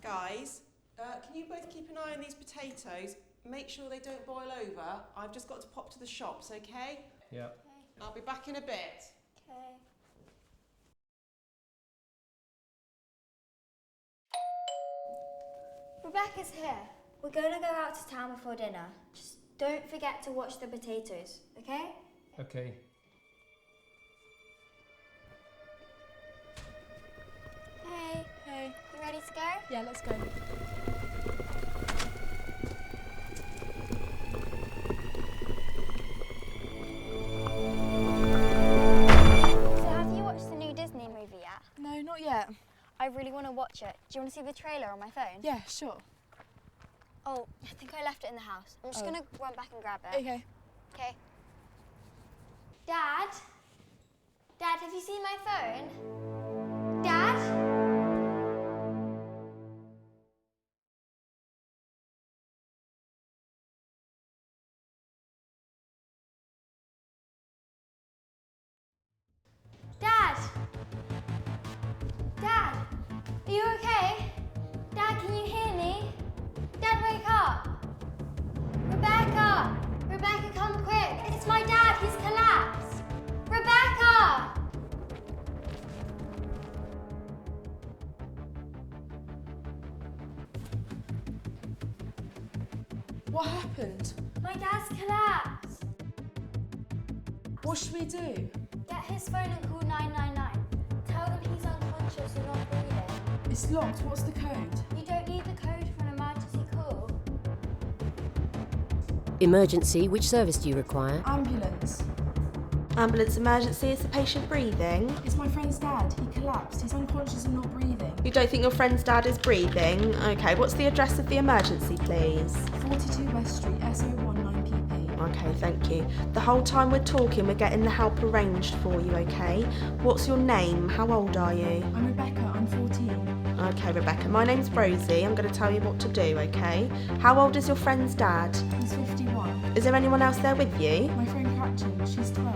Guys, can you both keep an eye on these potatoes? Make sure they don't boil over. I've just got to pop to the shops, okay? Yeah. Okay. I'll be back in a bit. Okay. Rebecca's here. We're going to go out to town before dinner. Just don't forget to watch the potatoes, okay? Okay. Hey. Hey. You ready to go? Yeah, let's go. So have you watched the new Disney movie yet? No, not yet. I really want to watch it. Do you want to see the trailer on my phone? Yeah, sure. Oh, I think I left it in the house. I'm just going to run back and grab it. Okay. Okay. Dad? Dad, have you seen my phone? Dad? Dad? Dad? Are you okay? Dad, can you hear me? Dad, wake up! Rebecca! Rebecca, come quick! It's my dad, he's collapsed! Rebecca! What happened? My dad's collapsed! What should we do? Get his phone and call 999. Tell them he's unconscious and not breathing. It's locked. What's the code? You don't need the code for an emergency call. Emergency, which service do you require? Ambulance. Ambulance emergency, is the patient breathing? It's my friend's dad. He collapsed. He's unconscious and not breathing. You don't think your friend's dad is breathing? Okay, what's the address of the emergency, please? 42 West Street, SO1 9PP. Okay, thank you. The whole time we're talking, we're getting the help arranged for you, okay? What's your name? How old are you? I'm Rebecca. I'm 14. Okay, Rebecca, my name's Rosie. I'm going to tell you what to do, okay? How old is your friend's dad? He's 51. Is there anyone else there with you? My friend Catrins, she's 12.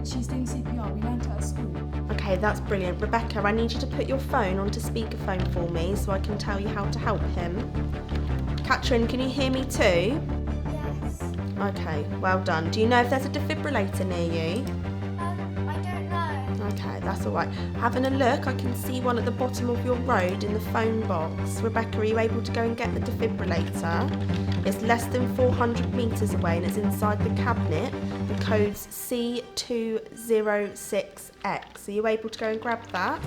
She's doing CPR. We learnt it at school. Okay, that's brilliant. Rebecca, I need you to put your phone onto speakerphone for me so I can tell you how to help him. Catrin, can you hear me too? Yes. Okay, well done. Do you know if there's a defibrillator near you? I don't know. Okay, that's all right. Having a look, I can see one at the bottom of your road in the phone box. Rebecca, are you able to go and get the defibrillator? It's less than 400 metres away and it's inside the cabinet. The code's C206X. Are you able to go and grab that?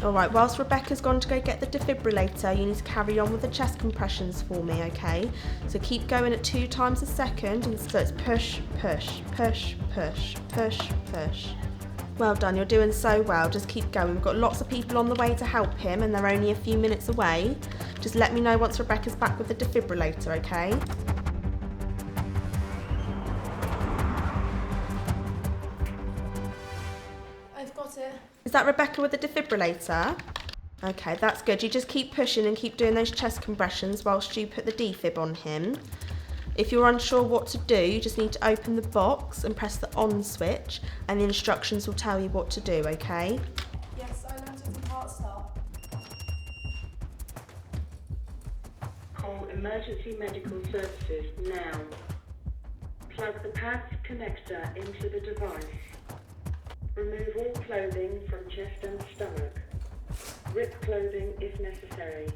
All right, whilst Rebecca's gone to go get the defibrillator, you need to carry on with the chest compressions for me, okay? So keep going at 2 times a second, and so it's push, push, push, push, push, push. Well done, you're doing so well. Just keep going. We've got lots of people on the way to help him, and they're only a few minutes away. Just let me know once Rebecca's back with the defibrillator, okay? I've got it. Is that Rebecca with the defibrillator? Okay, that's good. You just keep pushing and keep doing those chest compressions whilst you put the defib on him. If you're unsure what to do, you just need to open the box and press the on switch and the instructions will tell you what to do, okay? Yes, I learnt it from Part Start. Call emergency medical services now. Plug the PADS connector into the device. Remove all clothing from chest and stomach. Rip clothing if necessary.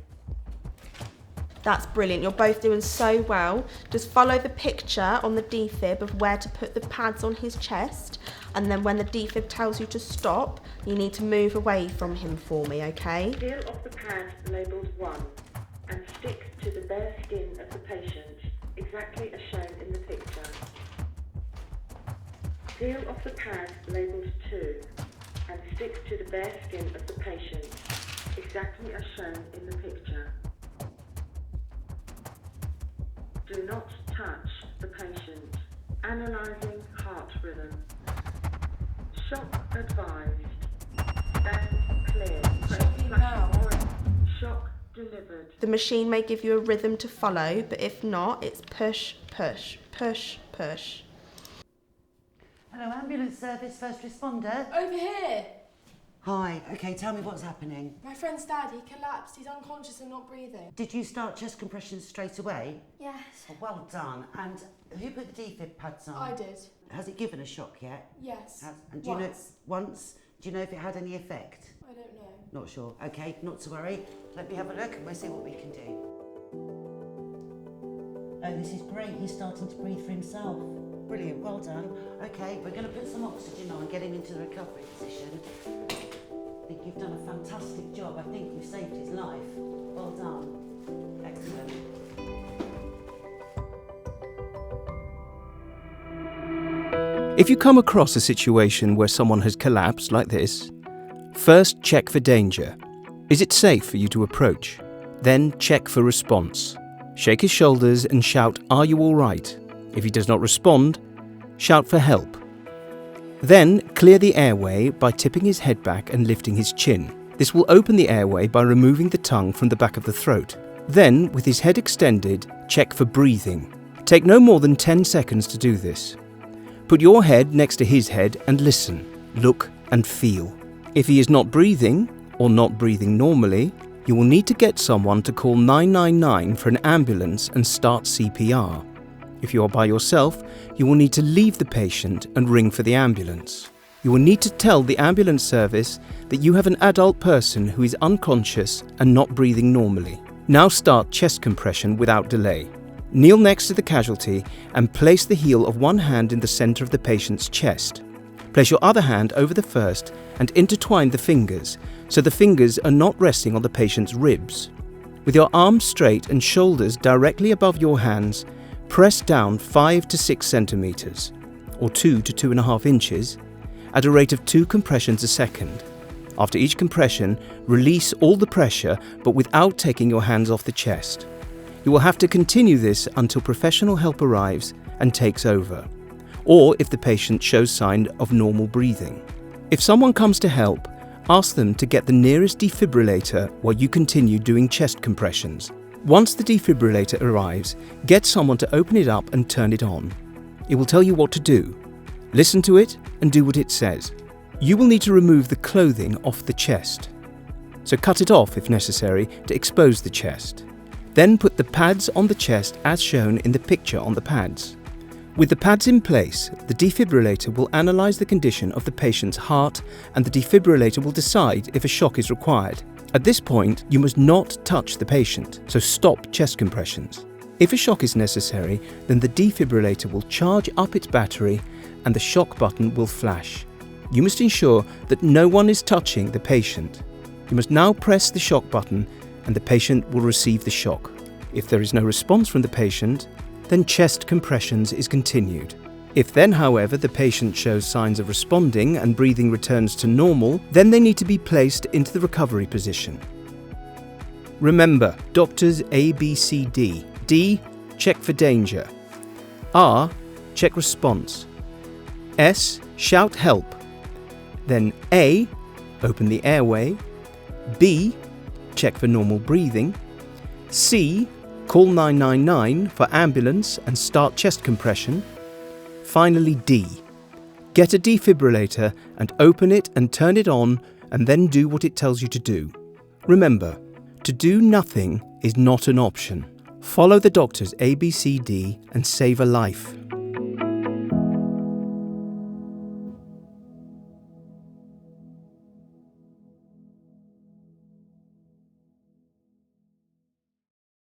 That's brilliant. You're both doing so well. Just follow the picture on the defib of where to put the pads on his chest, and then when the defib tells you to stop, you need to move away from him for me, okay? Peel off the pad labelled 1 and stick to the bare skin of the patient, exactly as shown in the picture. Peel off the pad labelled 2 and stick to the bare skin of the patient, exactly as shown in the picture. Do not touch the patient. Analysing heart rhythm. Shock advised. Stand clear. Press now. orange. Shock delivered. The machine may give you a rhythm to follow, but if not, it's push, push, push, push. Hello, ambulance service, first responder. Over here. Hi, okay, tell me what's happening. My friend's dad, he collapsed. He's unconscious and not breathing. Did you start chest compressions straight away? Yes. Oh, well done. And who put the defib pads on? I did. Has it given a shock yet? Yes. And do you know once? Do you know if it had any effect? I don't know. Not sure. Okay, not to worry. Let me have a look and we'll see what we can do. Oh, this is great. He's starting to breathe for himself. Brilliant, well done. Okay, we're going to put some oxygen on, get him into the recovery position. I think you've done a fantastic job. I think you've saved his life. Well done. Excellent. If you come across a situation where someone has collapsed like this, first check for danger. Is it safe for you to approach? Then check for response. Shake his shoulders and shout, "Are you all right?" If he does not respond, shout for help. Then clear the airway by tipping his head back and lifting his chin. This will open the airway by removing the tongue from the back of the throat. Then, with his head extended, check for breathing. Take no more than 10 seconds to do this. Put your head next to his head and listen, look and feel. If he is not breathing, or not breathing normally, you will need to get someone to call 999 for an ambulance and start CPR. If you are by yourself, you will need to leave the patient and ring for the ambulance. You will need to tell the ambulance service that you have an adult person who is unconscious and not breathing normally. Now start chest compression without delay. Kneel next to the casualty and place the heel of one hand in the center of the patient's chest. Place your other hand over the first and intertwine the fingers so the fingers are not resting on the patient's ribs. With your arms straight and shoulders directly above your hands, press down 5 to 6 centimeters, or 2 to 2.5 inches, at a rate of 2 compressions a second. After each compression, release all the pressure but without taking your hands off the chest. You will have to continue this until professional help arrives and takes over, or if the patient shows sign of normal breathing. If someone comes to help, ask them to get the nearest defibrillator while you continue doing chest compressions. Once the defibrillator arrives, get someone to open it up and turn it on. It will tell you what to do. Listen to it and do what it says. You will need to remove the clothing off the chest, so cut it off if necessary to expose the chest. Then put the pads on the chest as shown in the picture on the pads. With the pads in place, the defibrillator will analyse the condition of the patient's heart and the defibrillator will decide if a shock is required. At this point, you must not touch the patient, so stop chest compressions. If a shock is necessary, then the defibrillator will charge up its battery and the shock button will flash. You must ensure that no one is touching the patient. You must now press the shock button and the patient will receive the shock. If there is no response from the patient, then chest compressions is continued. If then, however, the patient shows signs of responding and breathing returns to normal, then they need to be placed into the recovery position. Remember, doctors A, B, C, D. D, check for danger. R, check response. S, shout help. Then A, open the airway. B, check for normal breathing. C, call 999 for ambulance and start chest compression. Finally D, get a defibrillator and open it and turn it on and then do what it tells you to do. Remember, to do nothing is not an option. Follow the doctor's ABCD and save a life.